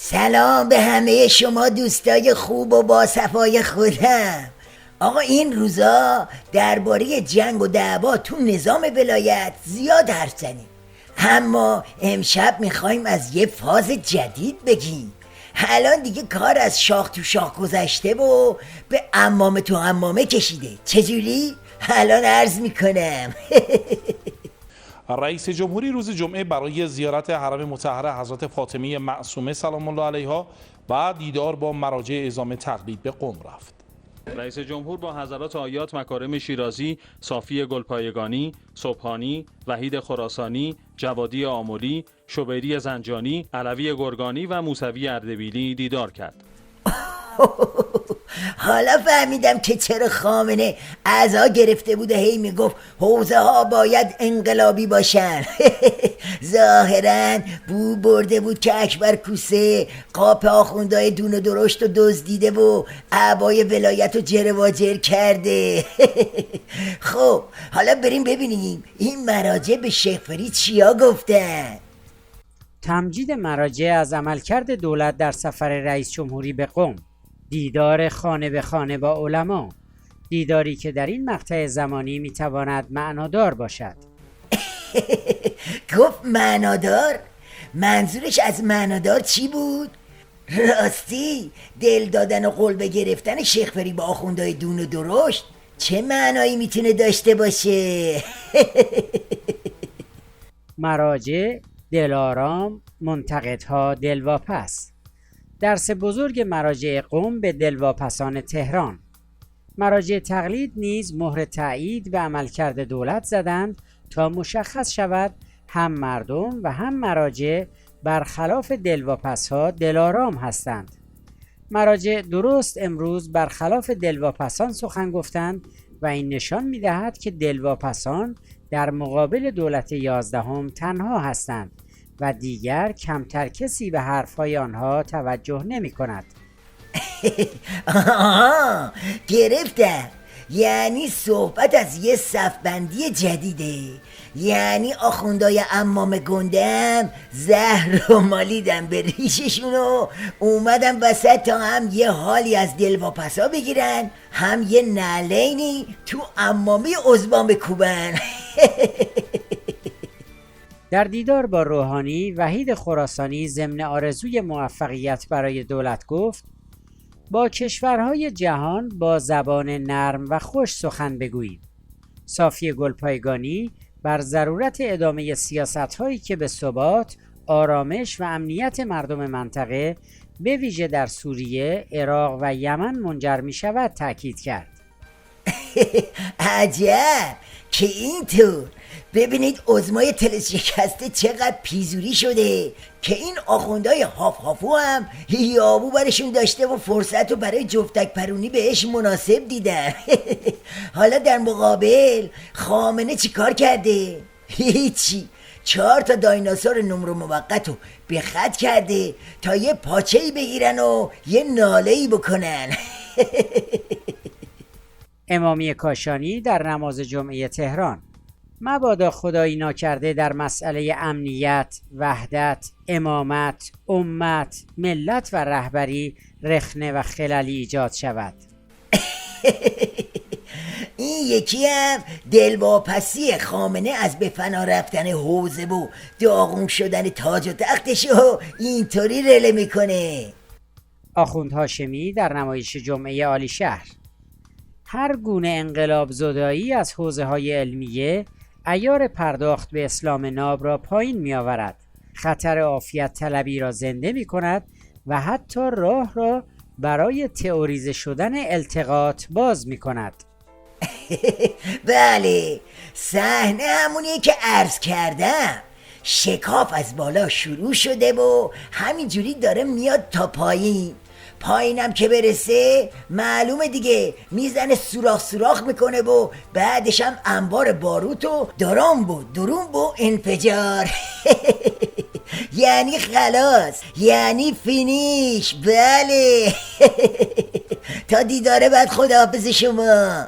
سلام به همه شما دوستای خوب و با صفای خودم. آقا این روزا درباره جنگ و دعوا تو نظام ولایت زیاد حرف زنیم، اما امشب میخوایم از یه فاز جدید بگیم. الان دیگه کار از شاخ تو شاخ گذشته و به عمامه تو عمامه کشیده. چجوری؟ الان عرض میکنم. رئیس جمهوری روز جمعه برای زیارت حرم مطهر حضرت فاطمه معصومه سلام الله علیها و دیدار با مراجع اعزام تقلید به قم رفت. رئیس جمهور با حضرات آیات مکارم شیرازی، صافی گلپایگانی، سبحانی، وحید خراسانی، جوادی آملی، شبیری زنجانی، علوی گرگانی و موسوی اردبیلی دیدار کرد. حالا فهمیدم که چرا خامنه اعضا گرفته بود و هی میگفت حوزه ها باید انقلابی باشن. ظاهرا بو برده بود که اکبر کوسه قاپ آخوندهای دون و درشت و دزدیده و اعبای ولایت رو جر و جر کرده. خب حالا بریم ببینیم این مراجع به شیخ فرید چیا گفتن. تمجید مراجع از عملکرد دولت در سفر رئیس جمهوری به قم، دیدار خانه به خانه با علما، دیداری که در این مقطع زمانی میتواند معنادار باشد. گفت معنادار؟ منظورش از معنادار چی بود؟ راستی دل دادن و قلبه گرفتن شیخ فری با آخوندهای دون و درشت چه معنایی میتونه داشته باشه؟ مراجع دلارام، منتقدها دلواپس. درس بزرگ مراجع قم به دلواپسان تهران. مراجع تقلید نیز مهر تایید به عملکرد دولت زدند تا مشخص شود هم مردم و هم مراجع برخلاف دلواپسها دلارام هستند. مراجع درست امروز برخلاف دلواپسان سخن گفتند و این نشان می‌دهد که دلواپسان در مقابل دولت 11 تنها هستند و دیگر کمتر کسی به حرفهای آنها توجه نمی کند. آها گرفتم، یعنی صحبت از یه صفبندی جدیده. یعنی آخوندای عمام گندم زهر رو مالیدم به ریششون و اومدم وسط تا هم یه حالی از دلواپسا بگیرن، هم یه نعلینی تو عمامی عزبان بکوبن. در دیدار با روحانی، وحید خراسانی ضمن آرزوی موفقیت برای دولت گفت با کشورهای جهان با زبان نرم و خوش سخن بگویید. صافی گلپایگانی بر ضرورت ادامه سیاست‌هایی که به ثبات، آرامش و امنیت مردم منطقه به ویژه در سوریه، عراق و یمن منجر می شود تاکید کرد. عجب که اینطور. ببینید عزمای تلس شکسته چقدر پیزوری شده که این آخوندهای هافو هم یابو برشون داشته و فرصت رو برای جفتک پرونی بهش مناسب دیدن. حالا در مقابل خامنه چی کار کرده؟ هیچی، 4 دایناسور نمره موقت رو به خط کرده تا یه پاچه‌ای بگیرن و یه ناله‌ای بکنن. امامی کاشانی در نماز جمعه تهران: مبادا خدایی ناکرده در مسئله امنیت، وحدت، امامت، امت، ملت و رهبری رخنه و خللی ایجاد شود. این یکی هم دلواپسی خامنه از به فنا رفتن حوزه و داغون شدن تاج و تختشو اینطوری رله میکنه. آخوند هاشمی در نمایش جمعه عالی شهر: هر گونه انقلاب زدایی از حوزه های علمیه عیار پرداخت به اسلام ناب را پایین می آورد، خطر عافیت طلبی را زنده می کند و حتی راه را برای تئوریزه شدن التقاط باز می کند. بله، صحنه همونیه که عرض کردم. شکاف از بالا شروع شده و همینجوری داره میاد تا پایین. پایینم که برسه معلومه دیگه میزنه سوراخ میکنه و بعدش هم انبار باروت و درام و انفجار. یعنی خلاص، یعنی فینیش. بله. تا دیداره بعد خداحافظ شما.